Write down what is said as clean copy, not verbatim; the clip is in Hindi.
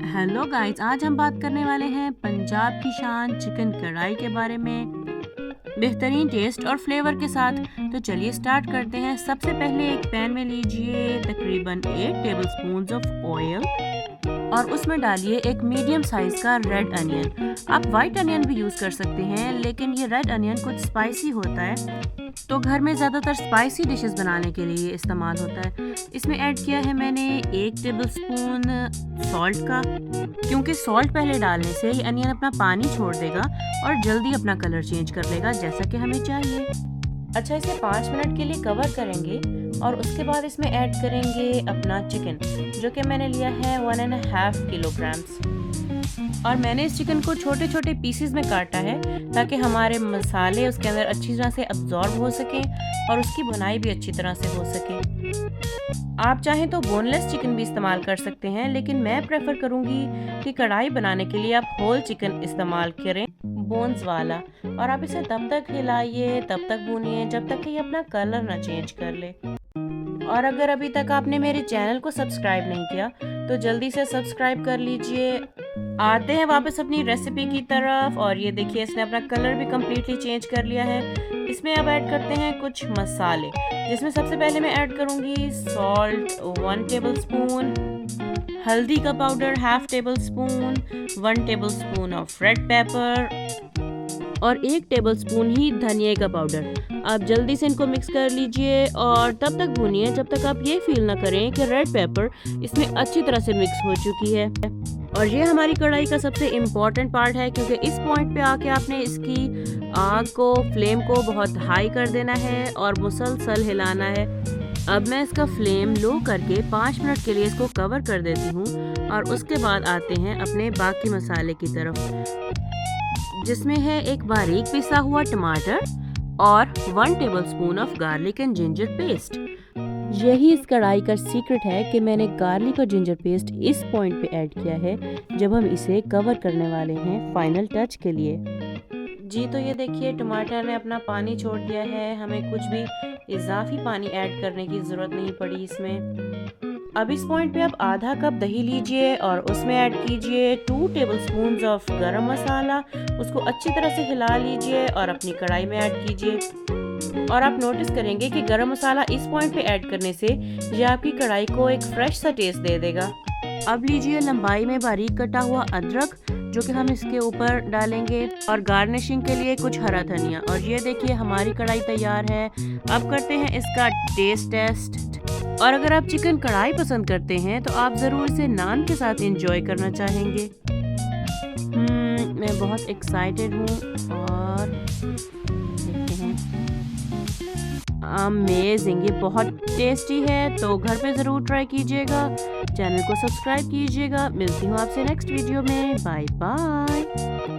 हेलो गाइस, आज हम बात करने वाले हैं पंजाब की शान चिकन कढ़ाई के बारे में, बेहतरीन टेस्ट और फ्लेवर के साथ। तो चलिए स्टार्ट करते हैं। सबसे पहले एक पैन में लीजिए तकरीबन 8 टेबलस्पून ऑफ ऑयल और उसमें डालिए एक मीडियम साइज का रेड अनियन। आप वाइट अनियन भी यूज़ कर सकते हैं, लेकिन ये रेड अनियन कुछ स्पाइसी होता है, तो घर में ज़्यादातर स्पाइसी डिशेस बनाने के लिए इस्तेमाल होता है। इसमें ऐड किया है मैंने 1 टेबलस्पून सॉल्ट का, क्योंकि सॉल्ट पहले डालने से ये अनियन अपना पानी छोड़ देगा और जल्दी अपना कलर चेंज कर लेगा जैसा कि हमें चाहिए। अच्छा, इसे 5 मिनट के लिए कवर करेंगे और उसके बाद इसमें ऐड करेंगे अपना चिकन, जो कि मैंने लिया है 1.5 किलोग्राम्स। और मैंने इस चिकन को छोटे छोटे पीसेस में काटा है ताकि हमारे मसाले उसके अंदर अच्छी तरह से अब्जॉर्ब हो सकें और उसकी बुनाई भी अच्छी तरह से हो सके। आप चाहें तो बोनलेस चिकन भी इस्तेमाल कर सकते हैं, लेकिन मैं प्रेफर करूंगी कि कढ़ाई बनाने के लिए आप होल चिकन इस्तेमाल करें, बोन्स वाला। और आप इसे तब तक हिलाइए, तब तक भूनिए जब तक कि ये अपना कलर ना चेंज कर ले। और अगर अभी तक आपने मेरे चैनल को सब्सक्राइब नहीं किया तो जल्दी से सब्सक्राइब कर लीजिए। आते हैं वापस अपनी रेसिपी की तरफ, और ये देखिए इसने अपना कलर भी कम्प्लीटली चेंज कर लिया है। इसमें अब ऐड करते हैं कुछ मसाले, जिसमें सबसे पहले मैं ऐड करूँगी सॉल्ट 1 टेबलस्पून, हल्दी का powder 1/2 tablespoon, 1 tablespoon of red pepper और 1 टेबलस्पून ही धनिया का पाउडर। आप जल्दी से इनको मिक्स कर लीजिए और तब तक भूनिए जब तक आप ये फील ना करें कि रेड पेपर इसमें अच्छी तरह से मिक्स हो चुकी है। और ये हमारी कढ़ाई का सबसे इम्पॉर्टेंट पार्ट है, क्योंकि इस पॉइंट पे आके आपने इसकी आग को, फ्लेम को बहुत हाई कर देना है और मुसलसल हिलाना है। अब मैं इसका फ्लेम लो करके 5 मिनट के लिए इसको कवर कर देती हूँ और उसके बाद आते हैं अपने बाकी मसाले की तरफ, जिसमें है एक बारीक पिसा हुआ टमाटर और 1 tablespoon of garlic and ginger paste. यही इस कढ़ाई का सीक्रेट है कि मैंने गार्लिक और जिंजर पेस्ट इस पॉइंट पे ऐड किया है जब हम इसे कवर करने वाले हैं फाइनल टच के लिए। जी, तो ये देखिए टमाटर ने अपना पानी छोड़ दिया है, हमें कुछ भी इजाफी पानी ऐड करने की ज़रूरत नहीं पड़ी इसमें। अब इस पॉइंट पे आप आधा कप दही लीजिए और उसमें ऐड कीजिए 2 टेबलस्पून ऑफ गरम मसाला। उसको अच्छी तरह से हिला लीजिए और अपनी कढ़ाई में ऐड कीजिए। और आप नोटिस करेंगे कि गरम मसाला इस पॉइंट पे ऐड करने से ये आपकी कढ़ाई को एक फ्रेश सा टेस्ट दे देगा। अब लीजिए लंबाई में बारीक कटा हुआ अदरक, जो कि हम इसके ऊपर डालेंगे, और गार्निशिंग के लिए कुछ हरा धनिया। और ये देखिए हमारी कढ़ाई तैयार है। अब करते हैं इसका टेस्ट। और अगर आप चिकन कढ़ाई पसंद करते हैं तो आप ज़रूर इसे नान के साथ एंजॉय करना चाहेंगे। मैं बहुत एक्साइटेड हूँ और देखते हैं। अमेजिंग, ये बहुत टेस्टी है, तो घर पे ज़रूर ट्राई कीजिएगा। चैनल को सब्सक्राइब कीजिएगा। मिलती हूँ आपसे नेक्स्ट वीडियो में। Bye bye.